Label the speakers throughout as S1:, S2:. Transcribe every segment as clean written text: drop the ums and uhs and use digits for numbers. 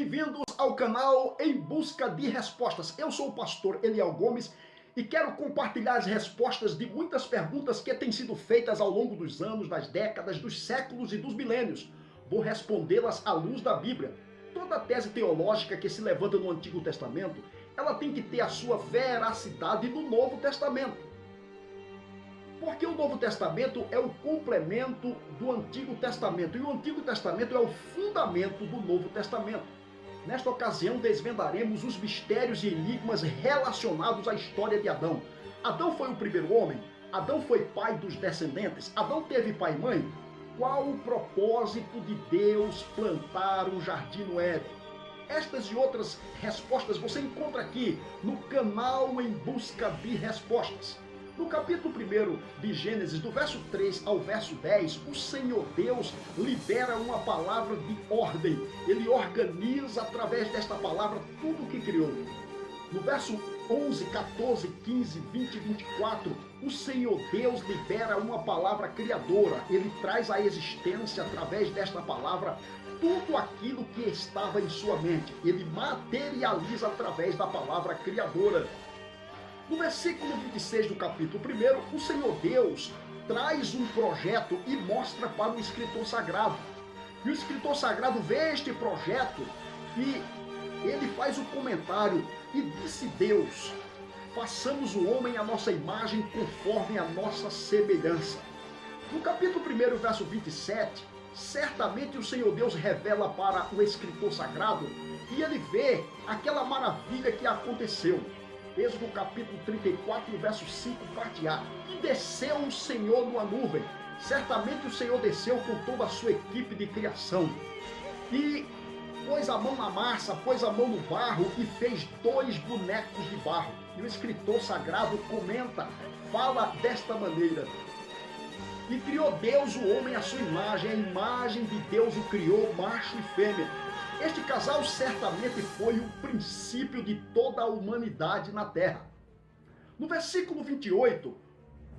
S1: bem-vindos ao canal Em Busca de Respostas. Eu sou o pastor Eliel Gomes e quero compartilhar as respostas de muitas perguntas que têm sido feitas ao longo dos anos, das décadas, dos séculos e dos milênios. Vou respondê-las à luz da Bíblia. Toda tese teológica que se levanta no Antigo Testamento, ela tem que ter a sua veracidade no Novo Testamento. Porque o Novo Testamento é o complemento do Antigo Testamento e o Antigo Testamento é o fundamento do Novo Testamento. Nesta ocasião desvendaremos os mistérios e enigmas relacionados à história de Adão. Adão foi o primeiro homem? Adão foi pai dos descendentes? Adão teve pai e mãe? Qual o propósito de Deus plantar um jardim no Éden? Estas e outras respostas você encontra aqui no canal Em Busca de Respostas. No capítulo 1 de Gênesis, do verso 3 ao verso 10, o Senhor Deus libera uma palavra de ordem. Ele organiza através desta palavra tudo o que criou. No verso 11, 14, 15, 20 e 24, o Senhor Deus libera uma palavra criadora. Ele traz à existência, através desta palavra, tudo aquilo que estava em sua mente. Ele materializa através da palavra criadora. No versículo 26 do capítulo 1, o Senhor Deus traz um projeto e mostra para o escritor sagrado. E o escritor sagrado vê este projeto e ele faz o comentário: e disse Deus, façamos o homem à nossa imagem conforme a nossa semelhança. No capítulo 1, verso 27, certamente o Senhor Deus revela para o escritor sagrado e ele vê aquela maravilha que aconteceu. Êxodo capítulo 34, verso 5, parte A. E desceu o Senhor numa nuvem. Certamente o Senhor desceu com toda a sua equipe de criação. E pôs a mão na massa, pôs a mão no barro e fez 2 bonecos de barro. E o escritor sagrado comenta, fala desta maneira: e criou Deus o homem à sua imagem, a imagem de Deus o criou, macho e fêmea. Este casal certamente foi o princípio de toda a humanidade na terra. No versículo 28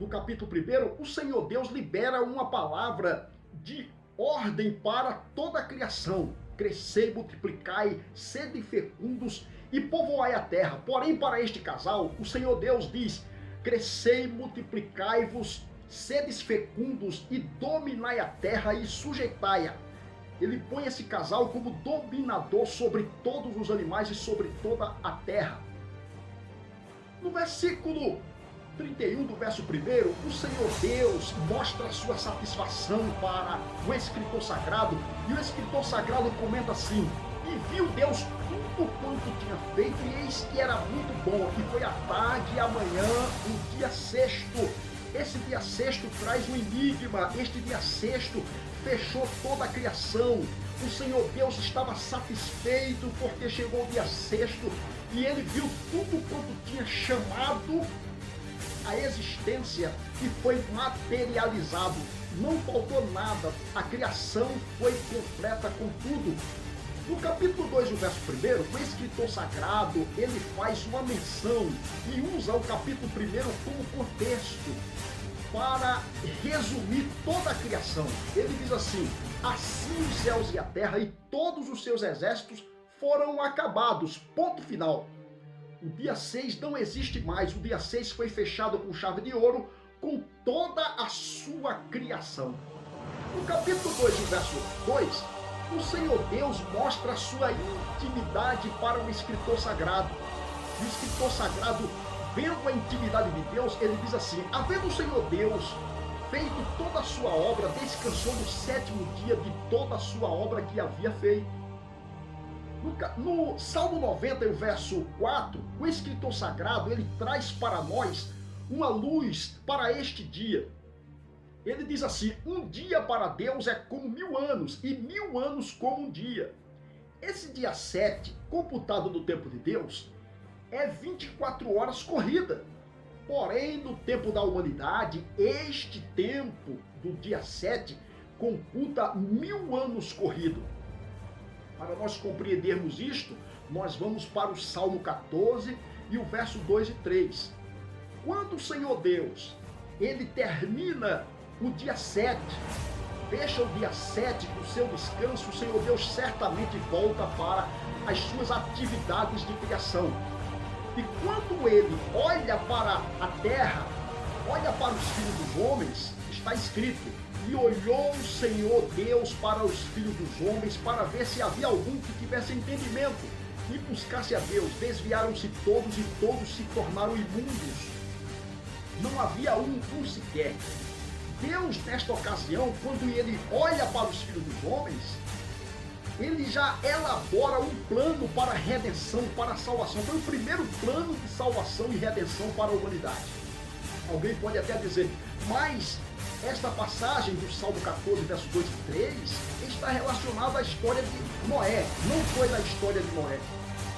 S1: do capítulo 1, o Senhor Deus libera uma palavra de ordem para toda a criação. Crescei, multiplicai, sede fecundos e povoai a terra. Porém, para este casal, o Senhor Deus diz: crescei, multiplicai-vos, sedes fecundos e dominai a terra e sujeitai-a. Ele põe esse casal como dominador sobre todos os animais e sobre toda a terra. No versículo 31 do verso 1, o Senhor Deus mostra a sua satisfação para o escritor sagrado, e o escritor sagrado comenta assim: e viu Deus tudo quanto tinha feito, e eis que era muito bom, e foi a tarde e a manhã, o dia sexto. Esse dia sexto traz um enigma. Este dia sexto fechou toda a criação. O Senhor Deus estava satisfeito porque chegou o dia sexto e ele viu tudo quanto tinha chamado a existência e foi materializado. Não faltou nada. A criação foi completa com tudo. No capítulo 2, o verso 1, o escritor sagrado, ele faz uma menção e usa o capítulo 1 como contexto para resumir toda a criação. Ele diz assim: assim os céus e a terra e todos os seus exércitos foram acabados. Ponto final. O dia 6 não existe mais. O dia 6 foi fechado com chave de ouro com toda a sua criação. No capítulo 2, o verso 2, o Senhor Deus mostra a sua intimidade para o escritor sagrado. O escritor sagrado, vendo a intimidade de Deus, ele diz assim: havendo o Senhor Deus feito toda a sua obra, descansou no 7º dia de toda a sua obra que havia feito. No Salmo 90, o verso 4, o escritor sagrado, ele traz para nós uma luz para este dia. Ele diz assim: um dia para Deus é como 1000 anos, e 1000 anos como um dia. Esse dia 7, computado no tempo de Deus, é 24 horas corrida. Porém, no tempo da humanidade, este tempo do dia 7 computa 1000 anos corrido. Para nós compreendermos isto, nós vamos para o Salmo 14 e o verso 2 e 3. Quando o Senhor Deus, ele termina o dia 7, fecha o dia 7 do seu descanso, o Senhor Deus certamente volta para as suas atividades de criação. E quando ele olha para a terra, olha para os filhos dos homens, está escrito: e olhou o Senhor Deus para os filhos dos homens, para ver se havia algum que tivesse entendimento, e buscasse a Deus. Desviaram-se todos, e todos se tornaram imundos. Não havia um sequer. Deus, nesta ocasião, quando ele olha para os filhos dos homens, ele já elabora um plano para a redenção, para a salvação. Foi o primeiro plano de salvação e redenção para a humanidade. Alguém pode até dizer, mas esta passagem do Salmo 14, versos 2 e 3, está relacionada à história de Noé. Não foi da história de Noé.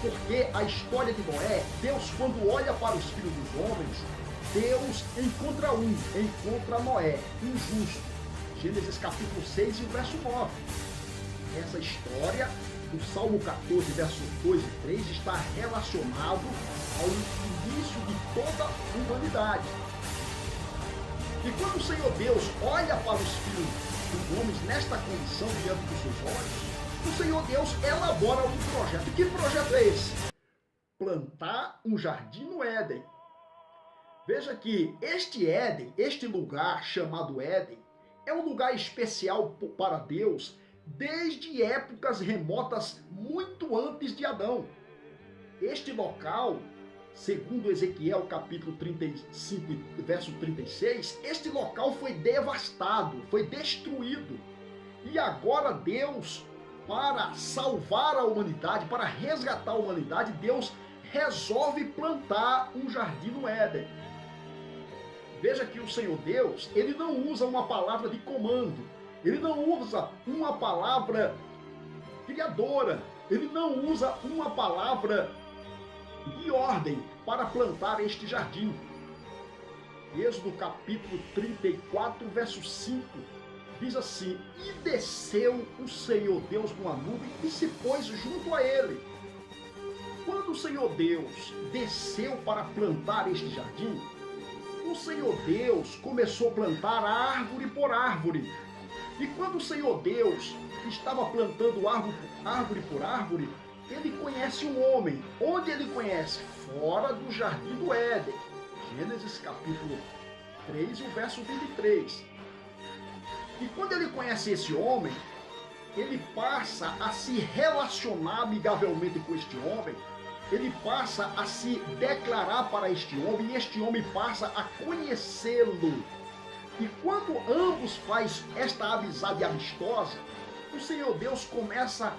S1: Porque a história de Noé, Deus, quando olha para os filhos dos homens, Deus encontra Noé, injusto. Gênesis capítulo 6 e o verso 9. Essa história do Salmo 14, versos 2 e 3 está relacionado ao início de toda a humanidade. E quando o Senhor Deus olha para os filhos dos homens nesta condição diante dos seus olhos, o Senhor Deus elabora um projeto. E que projeto é esse? Plantar um jardim no Éden. Veja que este Éden, este lugar chamado Éden, é um lugar especial para Deus desde épocas remotas, muito antes de Adão. Este local, segundo Ezequiel capítulo 35, verso 36, este local foi devastado, foi destruído. E agora Deus, para salvar a humanidade, para resgatar a humanidade, Deus resolve plantar um jardim no Éden. Veja que o Senhor Deus, ele não usa uma palavra de comando, ele não usa uma palavra criadora, ele não usa uma palavra de ordem para plantar este jardim. Êxodo capítulo 34, verso 5, diz assim: e desceu o Senhor Deus numa nuvem e se pôs junto a ele. Quando o Senhor Deus desceu para plantar este jardim, o Senhor Deus começou a plantar árvore por árvore. E quando o Senhor Deus estava plantando árvore por árvore, ele conhece um homem. Onde ele conhece? Fora do jardim do Éden. Gênesis capítulo 3, o verso 23. E quando ele conhece esse homem, ele passa a se relacionar amigavelmente com este homem, ele passa a se declarar para este homem, e este homem passa a conhecê-lo. E quando ambos faz esta amizade amistosa, o Senhor Deus começa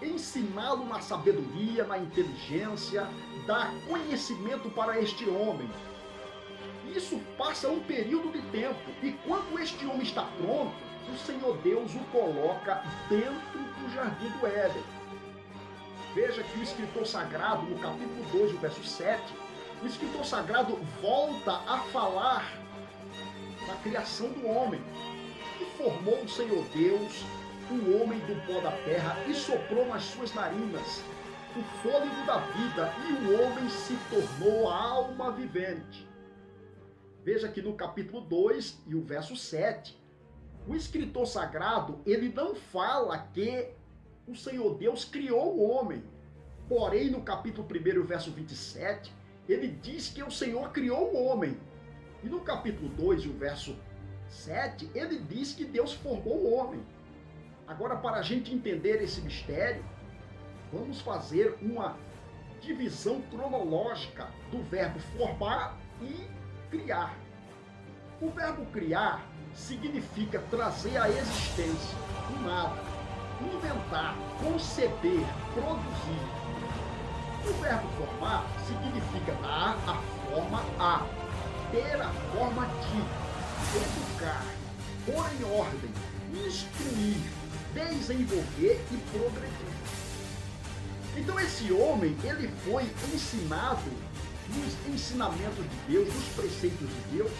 S1: a ensiná-lo na sabedoria, na inteligência, dá conhecimento para este homem. Isso passa um período de tempo, e quando este homem está pronto, o Senhor Deus o coloca dentro do jardim do Éden. Veja que o escritor sagrado, no capítulo 2, o verso 7, o escritor sagrado volta a falar da criação do homem. E formou o Senhor Deus o homem do pó da terra e soprou nas suas narinas o fôlego da vida, e o homem se tornou alma vivente. Veja que no capítulo 2 e o verso 7, o escritor sagrado, ele não fala que o Senhor Deus criou o homem. Porém, no capítulo 1, verso 27, ele diz que o Senhor criou o homem. E no capítulo 2, o verso 7, ele diz que Deus formou o homem. Agora, para a gente entender esse mistério, vamos fazer uma divisão cronológica do verbo formar e criar. O verbo criar significa trazer à existência do nada, inventar, conceber, produzir. O verbo formar significa dar a forma a, ter a forma de, educar, pôr em ordem, instruir, desenvolver e progredir. Então esse homem, ele foi ensinado nos ensinamentos de Deus, nos preceitos de Deus.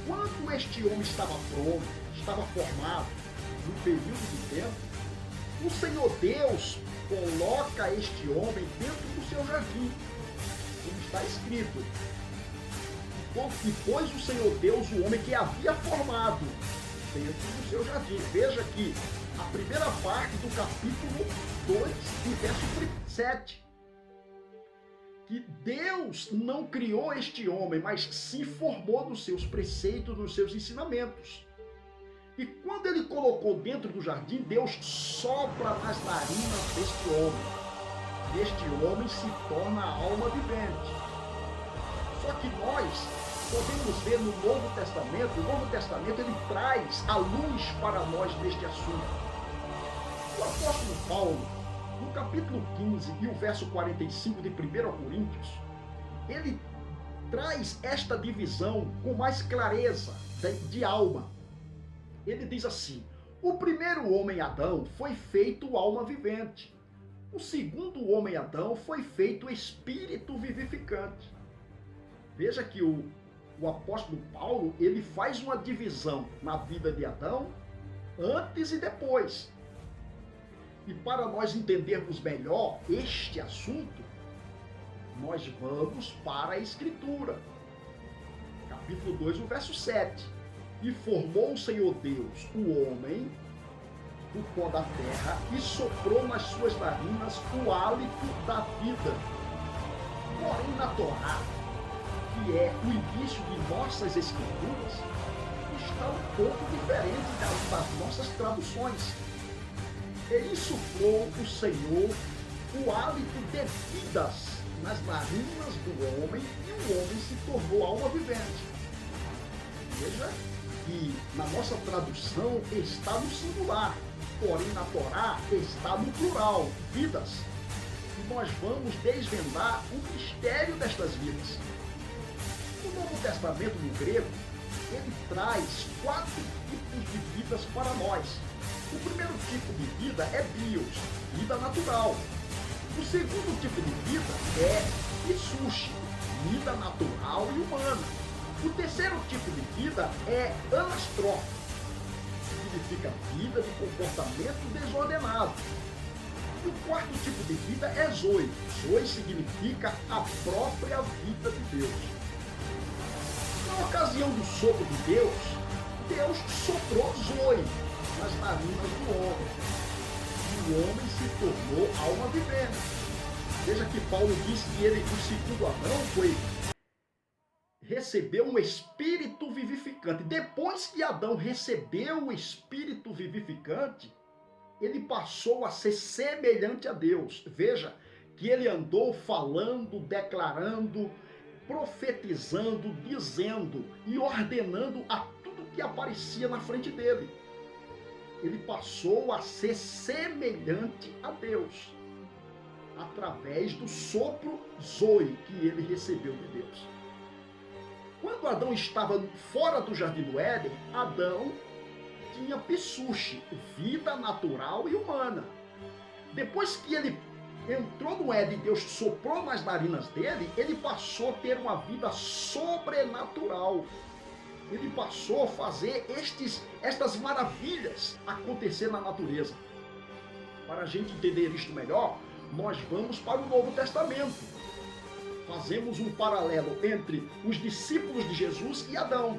S1: Quando este homem estava pronto, estava formado, no período de tempo, o Senhor Deus coloca este homem dentro do seu jardim, como está escrito. E pôs o Senhor Deus o homem que havia formado dentro do seu jardim. Veja que a primeira parte do capítulo 2 e verso 7. Que Deus não criou este homem, mas se formou dos seus preceitos, dos seus ensinamentos. E quando ele colocou dentro do jardim, Deus sopra nas narinas deste homem. E este homem se torna a alma vivente. Só que nós podemos ver no Novo Testamento, o Novo Testamento ele traz a luz para nós neste assunto. O apóstolo Paulo, no capítulo 15 e o verso 45 de 1 Coríntios, ele traz esta divisão com mais clareza de alma. Ele diz assim: o primeiro homem Adão foi feito alma vivente. O segundo homem Adão foi feito espírito vivificante. Veja que o apóstolo Paulo, ele faz uma divisão na vida de Adão antes e depois. E para nós entendermos melhor este assunto, nós vamos para a Escritura. Capítulo 2, o verso 7. E formou o Senhor Deus o homem do pó da terra e soprou nas suas narinas o hálito da vida. Porém, na Torá, que é o início de nossas escrituras, está um pouco diferente das nossas traduções. E insufflou o Senhor o hálito de vidas nas narinas do homem, e o homem se tornou alma vivente. Veja que na nossa tradução está no singular, porém na Torá está no plural, vidas. E nós vamos desvendar o mistério destas vidas. O Novo Testamento no grego, ele traz 4 tipos de vidas para nós. O primeiro tipo de vida é bios, vida natural. O segundo tipo de vida é isushi, vida natural e humana. O terceiro tipo de vida é anastrófico, que significa vida de comportamento desordenado. E o quarto tipo de vida é zoe. Zoe significa a própria vida de Deus. Na ocasião do sopro de Deus, Deus soprou zoe nas narinas do homem. E o homem se tornou alma vivente. Veja que Paulo diz que ele, o segundo Adão, recebeu um espírito vivificante. Depois que Adão recebeu o espírito vivificante, ele passou a ser semelhante a Deus. Veja que ele andou falando, declarando, profetizando, dizendo e ordenando a tudo que aparecia na frente dele. Ele passou a ser semelhante a Deus, através do sopro zoe que ele recebeu de Deus. Quando Adão estava fora do Jardim do Éden, Adão tinha psuche, vida natural e humana. Depois que ele entrou no Éden, Deus soprou nas narinas dele, ele passou a ter uma vida sobrenatural. Ele passou a fazer estas maravilhas acontecer na natureza. Para a gente entender isto melhor, nós vamos para o Novo Testamento. Fazemos um paralelo entre os discípulos de Jesus e Adão.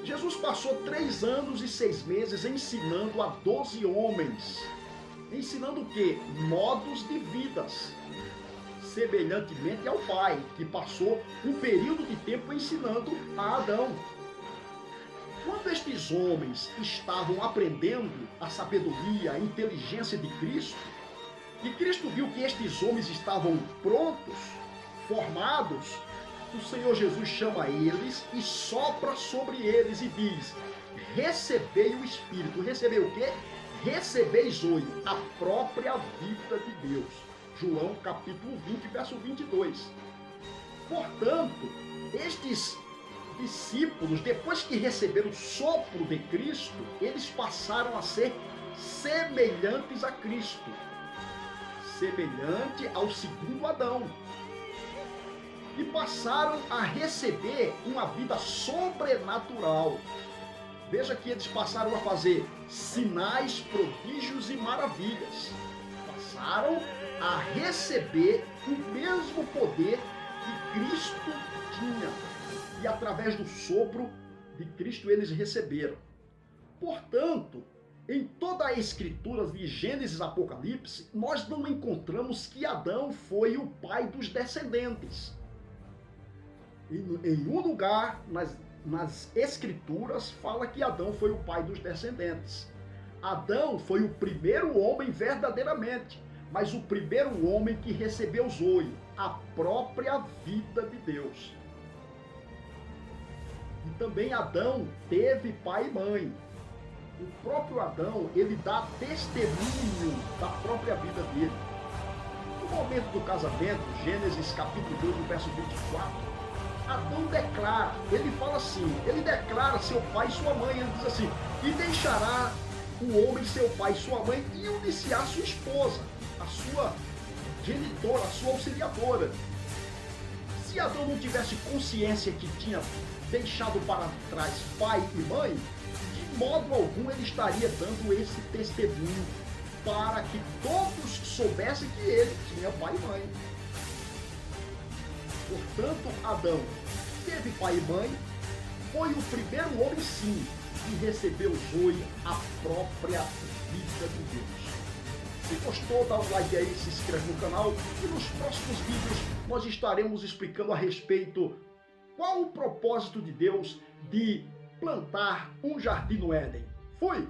S1: Jesus passou 3 anos e 6 meses ensinando a 12 homens. Ensinando o quê? Modos de vidas. Semelhantemente ao Pai, que passou um período de tempo ensinando a Adão. Quando estes homens estavam aprendendo a sabedoria, a inteligência de Cristo, e Cristo viu que estes homens estavam prontos, formados, o Senhor Jesus chama eles e sopra sobre eles e diz: recebei o Espírito. Recebei o quê? Recebei zoe, a própria vida de Deus. João capítulo 20, verso 22. Portanto, estes discípulos, depois que receberam o sopro de Cristo, eles passaram a ser semelhantes a Cristo. Semelhante ao segundo Adão. E passaram a receber uma vida sobrenatural. Veja que eles passaram a fazer sinais, prodígios e maravilhas. Passaram a receber o mesmo poder que Cristo tinha. E através do sopro de Cristo eles receberam. Portanto, em toda a escritura de Gênesis e Apocalipse, nós não encontramos que Adão foi o pai dos descendentes. Em um lugar, nas escrituras, fala que Adão foi o pai dos descendentes. Adão foi o primeiro homem verdadeiramente, mas o primeiro homem que recebeu Zoe, a própria vida de Deus. E também Adão teve pai e mãe. O próprio Adão, ele dá testemunho da própria vida dele. No momento do casamento, Gênesis capítulo 2, verso 24, Adão declara, ele fala assim, ele declara seu pai e sua mãe, ele diz assim, e deixará o homem seu pai e sua mãe e unir-se-á sua esposa, a sua genitora, a sua auxiliadora. Se Adão não tivesse consciência que tinha deixado para trás pai e mãe, de modo algum ele estaria dando esse testemunho para que todos soubessem que ele tinha pai e mãe. Portanto, Adão teve pai e mãe, foi o primeiro homem, sim, que recebeu Zoe, a própria vida de Deus. Se gostou, dá um like aí, se inscreve no canal e nos próximos vídeos nós estaremos explicando a respeito qual o propósito de Deus de plantar um jardim no Éden. Fui!